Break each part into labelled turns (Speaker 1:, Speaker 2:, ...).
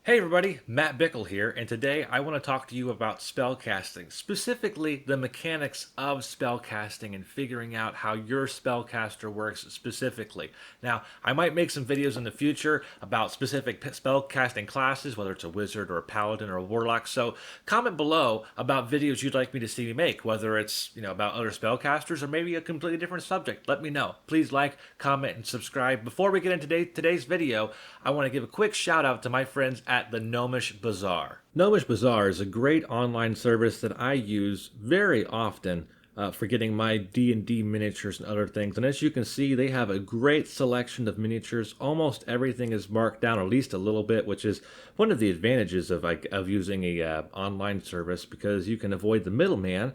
Speaker 1: Hey everybody, Matt Bickel here, and today I want to talk to you about spellcasting, specifically the mechanics of spellcasting and figuring out how your spellcaster works specifically. Now, I might make some videos in the future about specific spellcasting classes, whether it's a wizard or a paladin or a warlock, so comment below about videos you'd like me to see me make, whether it's, about other spellcasters or maybe a completely different subject. Let me know. Please like, comment, and subscribe. Before we get into today's video, I want to give a quick shout out to my friends at the Gnomish Bazaar. Gnomish Bazaar is a great online service that I use very often for getting my D&D miniatures and other things. And as you can see, they have a great selection of miniatures. Almost everything is marked down, at least a little bit, which is one of the advantages of using a online service, because you can avoid the middleman.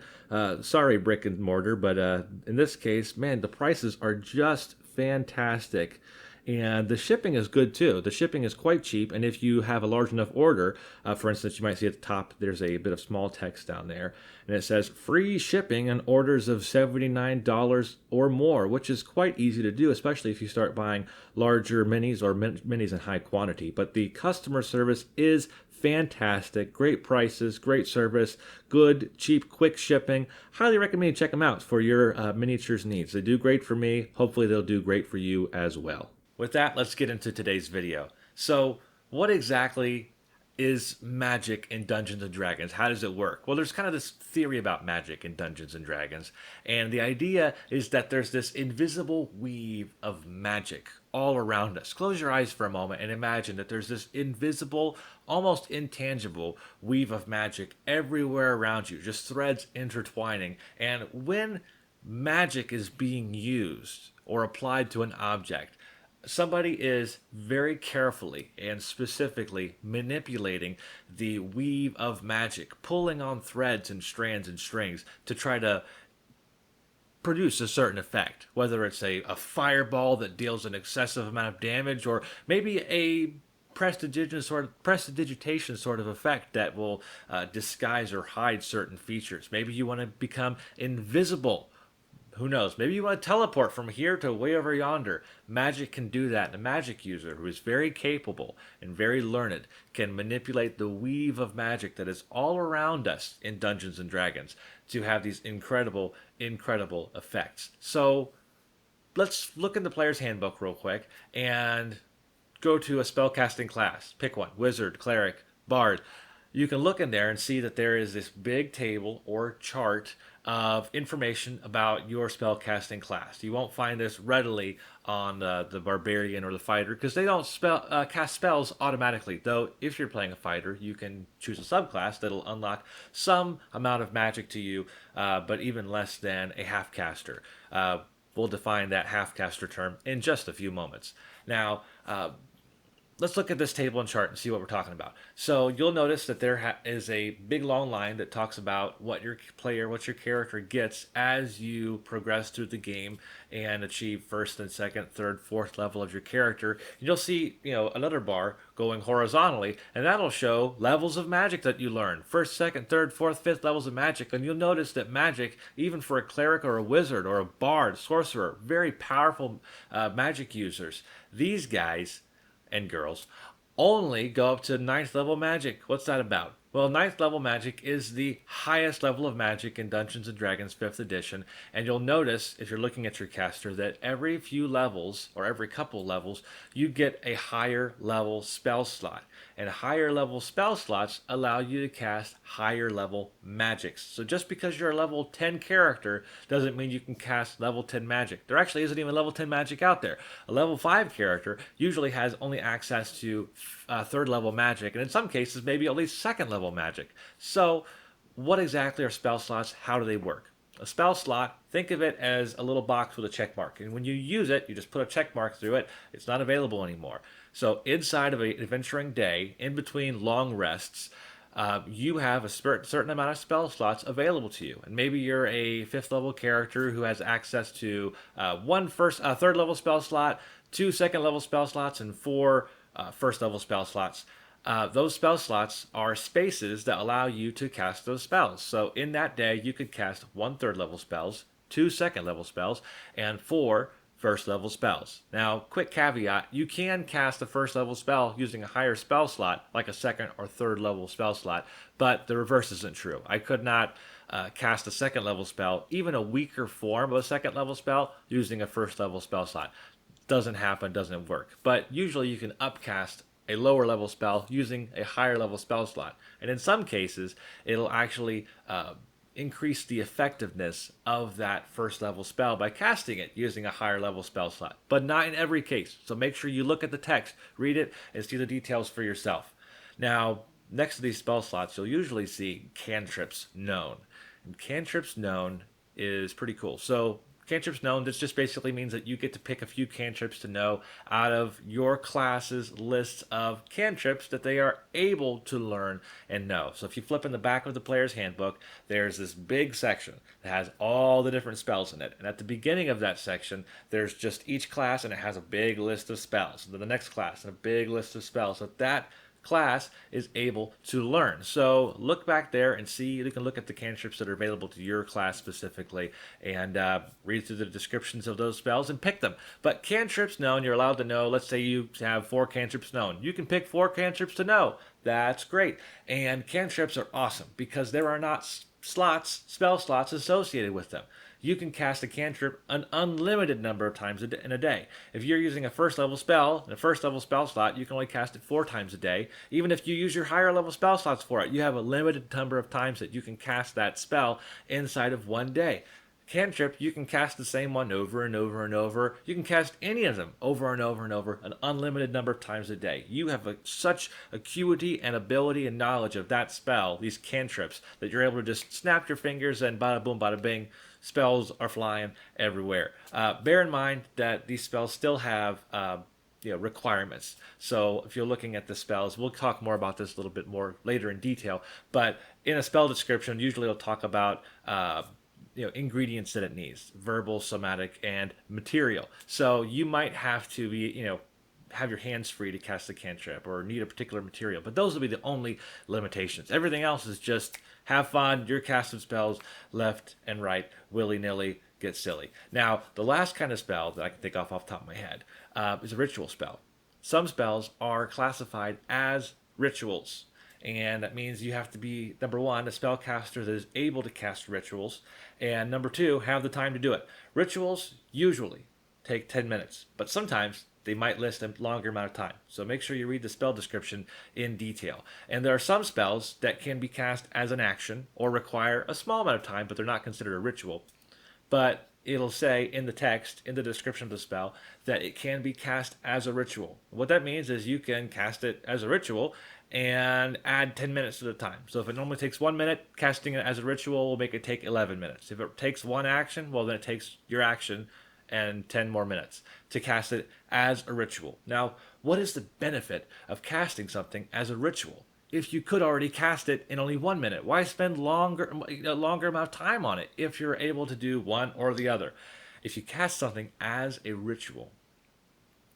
Speaker 1: Sorry, brick and mortar, but in this case, man, the prices are just fantastic. And the shipping is good too. The shipping is quite cheap, and if you have a large enough order, for instance, you might see at the top there's a bit of small text down there, and it says free shipping on orders of $79 or more, which is quite easy to do, especially if you start buying larger minis or minis in high quantity. But the customer service is fantastic. Great prices, great service, good, cheap, quick shipping. Highly recommend you check them out for your miniatures needs. They do great for me. Hopefully they'll do great for you as well. With that, let's get into today's video. So, what exactly is magic in Dungeons and Dragons? How does it work? Well, there's kind of this theory about magic in Dungeons and Dragons, and the idea is that there's this invisible weave of magic all around us. Close your eyes for a moment and imagine that there's this invisible, almost intangible weave of magic everywhere around you, just threads intertwining. And when magic is being used or applied to an object, somebody is very carefully and specifically manipulating the weave of magic, pulling on threads and strands and strings to try to produce a certain effect, whether it's a fireball that deals an excessive amount of damage, or maybe a prestidigitation sort of effect that will disguise or hide certain features. Maybe you want to become invisible. Who knows? Maybe you want to teleport from here to way over yonder. Magic can do that. And a magic user who is very capable and very learned can manipulate the weave of magic that is all around us in Dungeons and Dragons to have these incredible, incredible effects. So let's look in the player's handbook real quick and go to a spellcasting class. Pick one: wizard, cleric, bard. You can look in there and see that there is this big table or chart of information about your spellcasting class. You won't find this readily on the barbarian or the fighter, because they don't cast spells automatically. Though if you're playing a fighter, you can choose a subclass that'll unlock some amount of magic to you, but even less than a half caster. We'll define that half caster term in just a few moments. Now, let's look at this table and chart and see what we're talking about. So you'll notice that there is a big long line that talks about what your character gets as you progress through the game and achieve first and second, third, fourth level of your character. And you'll see, another bar going horizontally, and that'll show levels of magic that you learn. First, second, third, fourth, fifth levels of magic. And you'll notice that magic, even for a cleric or a wizard or a bard, sorcerer, very powerful magic users, these guys and girls only go up to ninth level magic. What's that about? Well, ninth level magic is the highest level of magic in Dungeons and Dragons 5th edition, and you'll notice, if you're looking at your caster, that every few levels, or every couple levels, you get a higher level spell slot. And higher level spell slots allow you to cast higher level magics. So just because you're a level 10 character doesn't mean you can cast level 10 magic. There actually isn't even level 10 magic out there. A level 5 character usually has only access to third level magic, and in some cases maybe at least second level magic. So what exactly are spell slots? How do they work? A spell slot, think of it as a little box with a check mark, and when you use it, you just put a check mark through it. It's not available anymore. So inside of an adventuring day, in between long rests, you have a certain amount of spell slots available to you. And maybe you're a 5th level character who has access to third level spell slot, 2 second level spell slots, and 4 first level spell slots. Those spell slots are spaces that allow you to cast those spells. So in that day, you could cast 1 third level spells, 2 second level spells, and 4 first level spells. Now, quick caveat, you can cast a first level spell using a higher spell slot, like a second or third level spell slot, but the reverse isn't true. I could not cast a second level spell, even a weaker form of a second level spell, using a first level spell slot. Doesn't happen, doesn't work. But usually you can upcast a lower level spell using a higher level spell slot. And in some cases, it'll actually increase the effectiveness of that first level spell by casting it using a higher level spell slot. But not in every case. So make sure you look at the text, read it, and see the details for yourself. Now, next to these spell slots, you'll usually see cantrips known. And cantrips known is pretty cool. So cantrips known, this just basically means that you get to pick a few cantrips to know out of your class's list of cantrips that they are able to learn and know. So if you flip in the back of the player's handbook, there's this big section that has all the different spells in it. And at the beginning of that section, there's just each class and it has a big list of spells. And then the next class and a big list of spells. So that class is able to learn. So look back there and see, you can look at the cantrips that are available to your class specifically and read through the descriptions of those spells and pick them. But cantrips known, you're allowed to know, let's say you have 4 cantrips known. You can pick 4 cantrips to know. That's great. And cantrips are awesome because there are not spell slots associated with them. You can cast a cantrip an unlimited number of times in a day. If you're using a first level spell, in a first level spell slot, you can only cast it 4 times a day. Even if you use your higher level spell slots for it, you have a limited number of times that you can cast that spell inside of one day. Cantrip, you can cast the same one over and over and over. You can cast any of them over and over and over an unlimited number of times a day. You have such acuity and ability and knowledge of that spell, these cantrips, that you're able to just snap your fingers and bada boom, bada bing, spells are flying everywhere. Bear in mind that these spells still have requirements. So if you're looking at the spells, we'll talk more about this a little bit more later in detail, but in a spell description, usually it'll talk about ingredients that it needs: verbal, somatic, and material. So you might have to be, have your hands free to cast a cantrip or need a particular material, but those will be the only limitations. Everything else is just have fun, your cast of spells left and right, willy-nilly, get silly. Now, the last kind of spell that I can think off the top of my head is a ritual spell. Some spells are classified as rituals. And that means you have to be, number one, a spellcaster that is able to cast rituals, and number two, have the time to do it. Rituals usually take 10 minutes, but sometimes they might list a longer amount of time. So make sure you read the spell description in detail. And there are some spells that can be cast as an action or require a small amount of time, but they're not considered a ritual. But it'll say in the text, in the description of the spell, that it can be cast as a ritual. What that means is you can cast it as a ritual and add 10 minutes to the time. So if it normally takes 1 minute, casting it as a ritual will make it take 11 minutes. If it takes one action, well, then it takes your action and 10 more minutes to cast it as a ritual. Now, what is the benefit of casting something as a ritual if you could already cast it in only 1 minute? Why spend a longer amount of time on it if you're able to do one or the other? If you cast something as a ritual,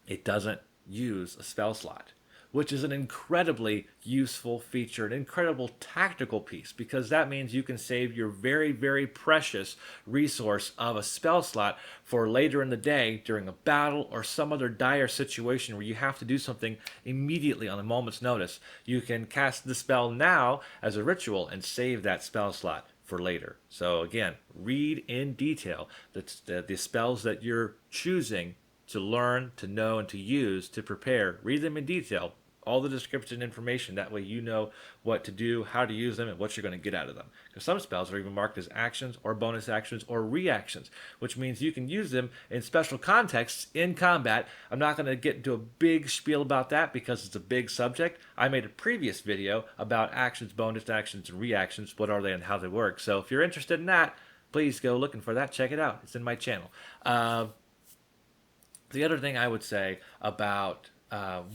Speaker 1: it doesn't use a spell slot, which is an incredibly useful feature, an incredible tactical piece, because that means you can save your very, very precious resource of a spell slot for later in the day during a battle or some other dire situation where you have to do something immediately on a moment's notice. You can cast the spell now as a ritual and save that spell slot for later. So again, read in detail the spells that you're choosing to learn, to know, and to use to prepare. Read them in detail, all the description information. That way you know what to do, how to use them, and what you're going to get out of them. Because some spells are even marked as actions or bonus actions or reactions, which means you can use them in special contexts in combat. I'm not going to get into a big spiel about that because it's a big subject. I made a previous video about actions, bonus actions, and reactions. What are they and how they work? So if you're interested in that, please go looking for that. Check it out. It's in my channel. The other thing I would say about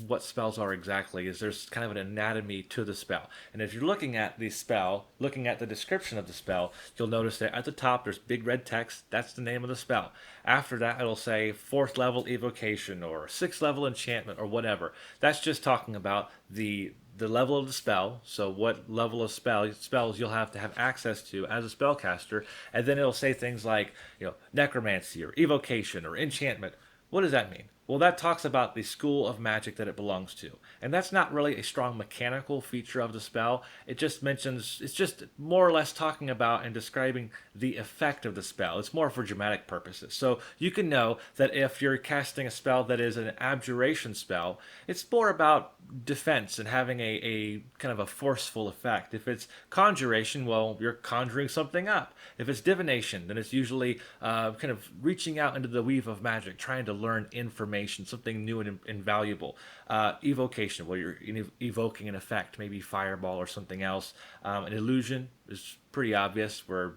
Speaker 1: what spells are exactly is there's kind of an anatomy to the spell. And if you're looking at the spell, looking at the description of the spell, you'll notice that at the top there's big red text. That's the name of the spell. After that, it'll say 4th level evocation or 6th level enchantment or whatever. That's just talking about the level of the spell, so what level of spells you'll have to have access to as a spellcaster, and then it'll say things like, necromancy or evocation or enchantment What does that mean? Well, that talks about the school of magic that it belongs to. And that's not really a strong mechanical feature of the spell. It just mentions, it's just more or less talking about and describing the effect of the spell. It's more for dramatic purposes. So you can know that if you're casting a spell that is an abjuration spell, it's more about defense and having a kind of a forceful effect. If it's conjuration, well, you're conjuring something up. If it's divination, then it's usually kind of reaching out into the weave of magic, trying to learn information, something new and invaluable. Evocation, well, you're evoking an effect, maybe fireball or something else. An illusion is pretty obvious. We're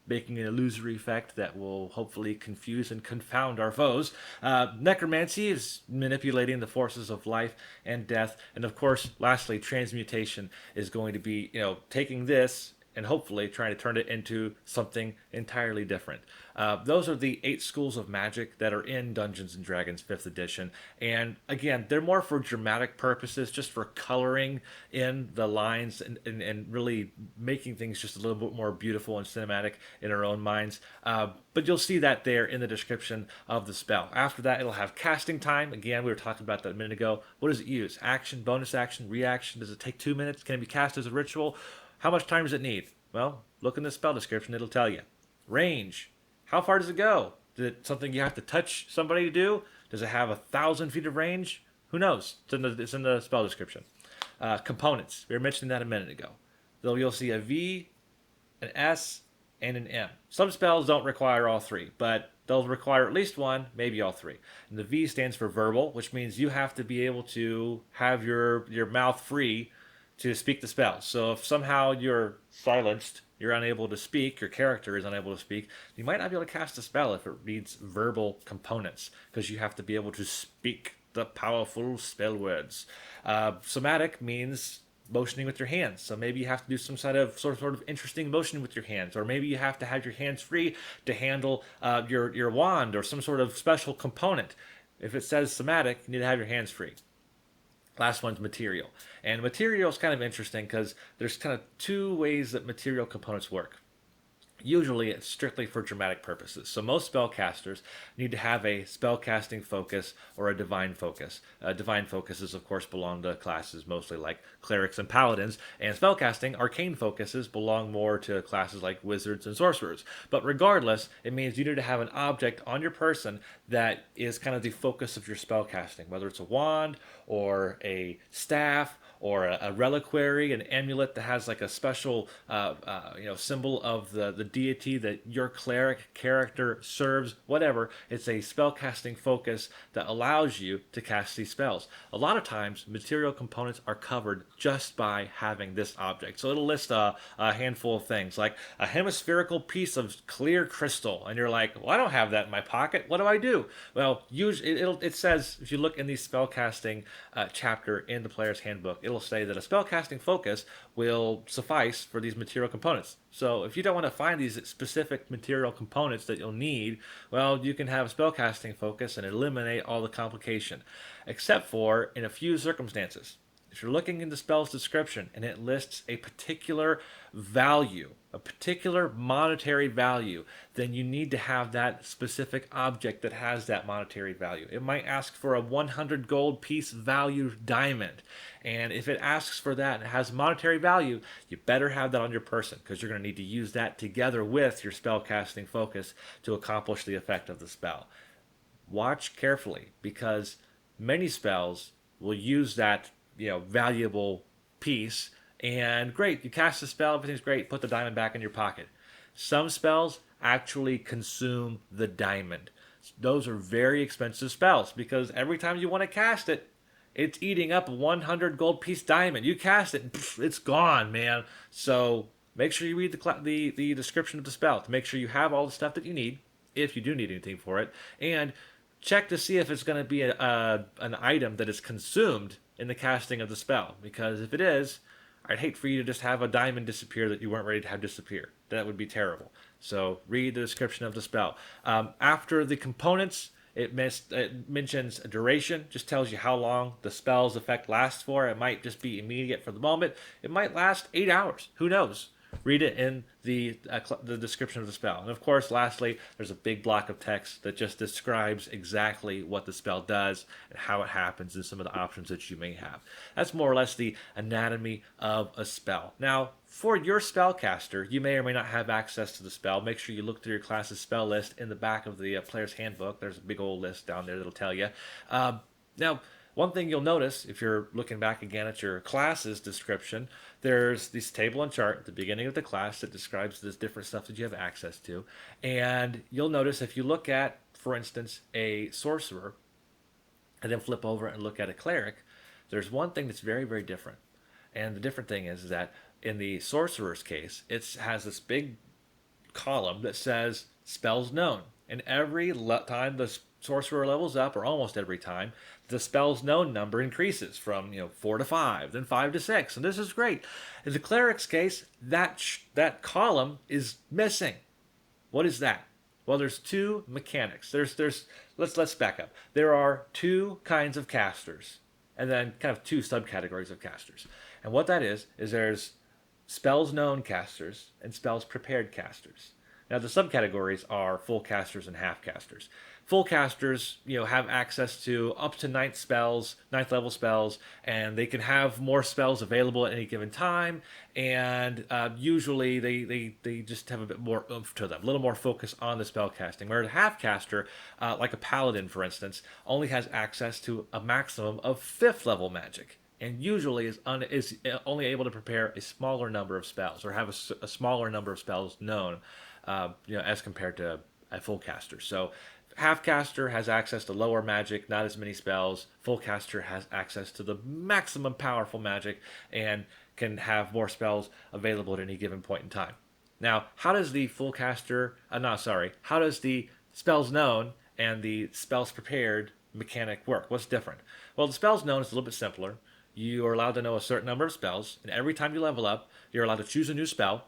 Speaker 1: making an illusory effect that will hopefully confuse and confound our foes. Necromancy is manipulating the forces of life and death. And of course, lastly, transmutation is going to be, taking this and hopefully trying to turn it into something entirely different. Those are the 8 schools of magic that are in Dungeons and Dragons 5th edition. And again, they're more for dramatic purposes, just for coloring in the lines and really making things just a little bit more beautiful and cinematic in our own minds. But you'll see that there in the description of the spell. After that, it'll have casting time. Again, we were talking about that a minute ago. What does it use? Action, bonus action, reaction? Does it take 2 minutes? Can it be cast as a ritual? How much time does it need? Well, look in the spell description, it'll tell you. Range. How far does it go? Is it something you have to touch somebody to do? Does it have 1,000 feet of range? Who knows? It's in the spell description. Components. We were mentioning that a minute ago. Though you'll see a V, an S, and an M. Some spells don't require all 3, but they'll require at least one, maybe all 3. And the V stands for verbal, which means you have to be able to have your mouth free to speak the spell. So if somehow you're silenced, you're unable to speak, your character is unable to speak, you might not be able to cast a spell if it needs verbal components, because you have to be able to speak the powerful spell words. Somatic means motioning with your hands. So maybe you have to do some sort of interesting motion with your hands, or maybe you have to have your hands free to handle your wand or some sort of special component. If it says somatic, you need to have your hands free. Last one's material. And material is kind of interesting because there's kind of 2 ways that material components work. Usually it's strictly for dramatic purposes. So most spellcasters need to have a spellcasting focus or a divine focus. Divine focuses, of course, belong to classes mostly like clerics and paladins, and spellcasting, arcane focuses, belong more to classes like wizards and sorcerers. But regardless, it means you need to have an object on your person that is kind of the focus of your spellcasting, whether it's a wand or a staff or a reliquary, an amulet that has like a special symbol of the deity that your cleric character serves, whatever. It's a spellcasting focus that allows you to cast these spells. A lot of times, material components are covered just by having this object. So it'll list a handful of things, like a hemispherical piece of clear crystal, and you're like, well, I don't have that in my pocket. What do I do? Well, it says, if you look in the spellcasting chapter in the player's handbook, it'll say that a spellcasting focus will suffice for these material components. So if you don't want to find these specific material components that you'll need, well, you can have a spellcasting focus and eliminate all the complication, except for in a few circumstances. If you're looking in the spell's description and it lists a particular value, a particular monetary value, then you need to have that specific object that has that monetary value. It might ask for a 100 gold piece value diamond. And if it asks for that and it has monetary value, you better have that on your person, because you're going to need to use that together with your spellcasting focus to accomplish the effect of the spell. Watch carefully, because many spells will use that valuable piece, and great, you cast the spell, everything's great, put the diamond back in your pocket. Some spells actually consume the diamond. Those are very expensive spells, because every time you want to cast it, it's eating up a 100 gold piece diamond. You cast it, and it's gone, man. So make sure you read the description of the spell to make sure you have all the stuff that you need, if you do need anything for it, and check to see if it's going to be an item that is consumed in the casting of the spell, because if it is, I'd hate for you to just have a diamond disappear that you weren't ready to have disappear. That would be terrible. So read the description of the spell. After the components, it mentions a duration, just tells you how long the spell's effect lasts for. It might just be immediate for the moment. It might last 8 hours. Who knows? Read it in the description of the spell. And of course, lastly, there's a big block of text that just describes exactly what the spell does and how it happens and some of the options that you may have. That's more or less the anatomy of a spell. Now, for your spellcaster, you may or may not have access to the spell. Make sure you look through your class's spell list in the back of the player's handbook. There's a big old list down there that'll tell you. Now, one thing you'll notice if you're looking back again at your class's description, there's this table and chart at the beginning of the class that describes this different stuff that you have access to. And you'll notice if you look at, for instance, a sorcerer, and then flip over and look at a cleric, there's one thing that's very, very different. And the different thing is that in the sorcerer's case, it has this big column that says spells known. And every time the sorcerer levels up, or almost every time, the spells known number increases from 4 to 5, then 5 to 6, and this is great. In the cleric's case, that column is missing. What is that? Well, there's two mechanics. Let's back up. There are two kinds of casters, and then kind of two subcategories of casters. And what that is there's spells known casters and spells prepared casters. Now the subcategories are full casters and half casters. Full casters, have access to up to ninth level spells, and they can have more spells available at any given time. And usually they just have a bit more oomph to them, a little more focus on the spell casting. Whereas a half caster, like a paladin, for instance, only has access to a maximum of 5th level magic, and usually is only able to prepare a smaller number of spells, or have a smaller number of spells known, as compared to a full caster. So half caster has access to lower magic, not as many spells. Full caster has access to the maximum powerful magic and can have more spells available at any given point in time. Now, how does the how does the spells known and the spells prepared mechanic work? What's different? Well, the spells known is a little bit simpler. You are allowed to know a certain number of spells, and every time you level up, you're allowed to choose a new spell,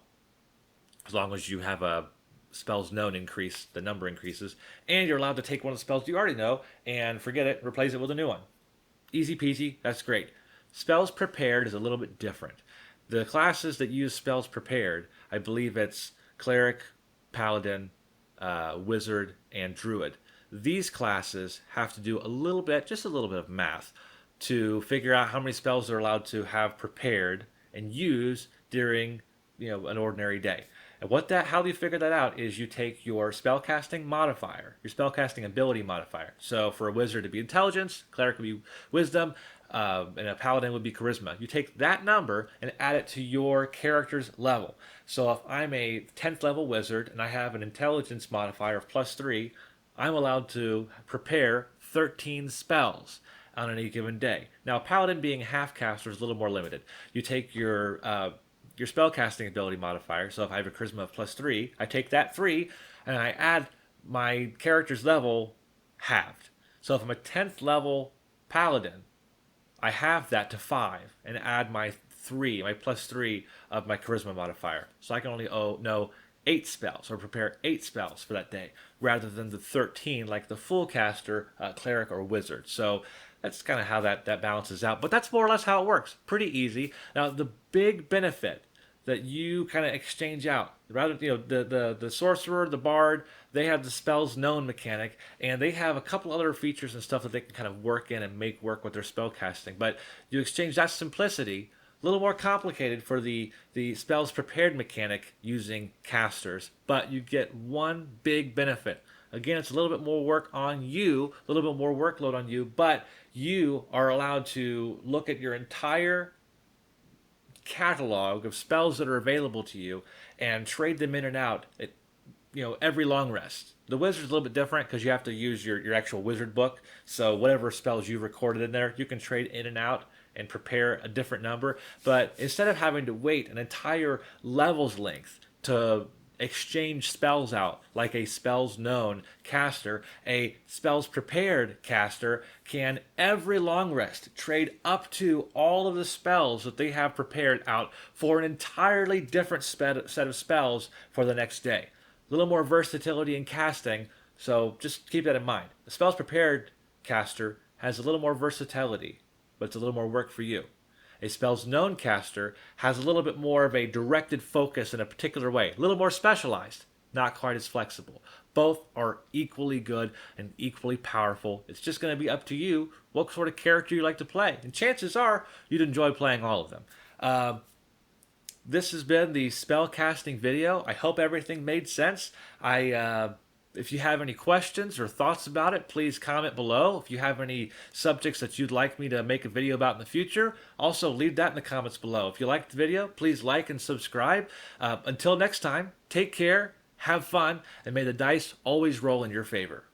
Speaker 1: as long as you have a spells known increase, the number increases, and you're allowed to take one of the spells you already know and forget it, replace it with a new one. Easy peasy, that's great. Spells prepared is a little bit different. The classes that use spells prepared, I believe it's cleric, paladin, wizard, and druid. These classes have to do just a little bit of math to figure out how many spells they're allowed to have prepared and use during an ordinary day. And how do you figure that out is you take your spellcasting modifier, your spellcasting ability modifier. So for a wizard it'd be intelligence, cleric would be wisdom, and a paladin would be charisma. You take that number and add it to your character's level. So if I'm a 10th level wizard and I have an intelligence modifier of +3, I'm allowed to prepare 13 spells on any given day. Now, paladin being a half caster is a little more limited. You take your spellcasting ability modifier. So if I have a charisma of +3, I take that 3 and I add my character's level halved. So if I'm a 10th level paladin, I halve that to 5 and add my +3 of my charisma modifier. So I can only know 8 spells, or prepare 8 spells for that day, rather than the 13 like the full caster, cleric, or wizard. So that's kind of how that balances out. But that's more or less how it works. Pretty easy. Now, the big benefit that you kind of exchange out, rather, the sorcerer, the bard, they have the spells known mechanic, and they have a couple other features and stuff that they can kind of work in and make work with their spell casting. But you exchange that simplicity, a little more complicated for the spells prepared mechanic using casters, but you get one big benefit. Again, it's a little bit more work on you, a little bit more workload on you, but you are allowed to look at your entire catalog of spells that are available to you and trade them in and out at every long rest. The wizard's a little bit different because you have to use your actual wizard book. So whatever spells you recorded in there, you can trade in and out and prepare a different number. But instead of having to wait an entire level's length to exchange spells out like a spells known caster, a spells prepared caster can every long rest trade up to all of the spells that they have prepared out for an entirely different set of spells for the next day. A little more versatility in casting, so just keep that in mind. The spells prepared caster has a little more versatility, but it's a little more work for you. A spell's known caster has a little bit more of a directed focus in a particular way, a little more specialized, not quite as flexible. Both are equally good and equally powerful. It's just going to be up to you what sort of character you like to play. And chances are you'd enjoy playing all of them. This has been the spellcasting video. I hope everything made sense. If you have any questions or thoughts about it, please comment below. If you have any subjects that you'd like me to make a video about in the future, also leave that in the comments below. If you liked the video, please like and subscribe. Until next time, take care, have fun, and may the dice always roll in your favor.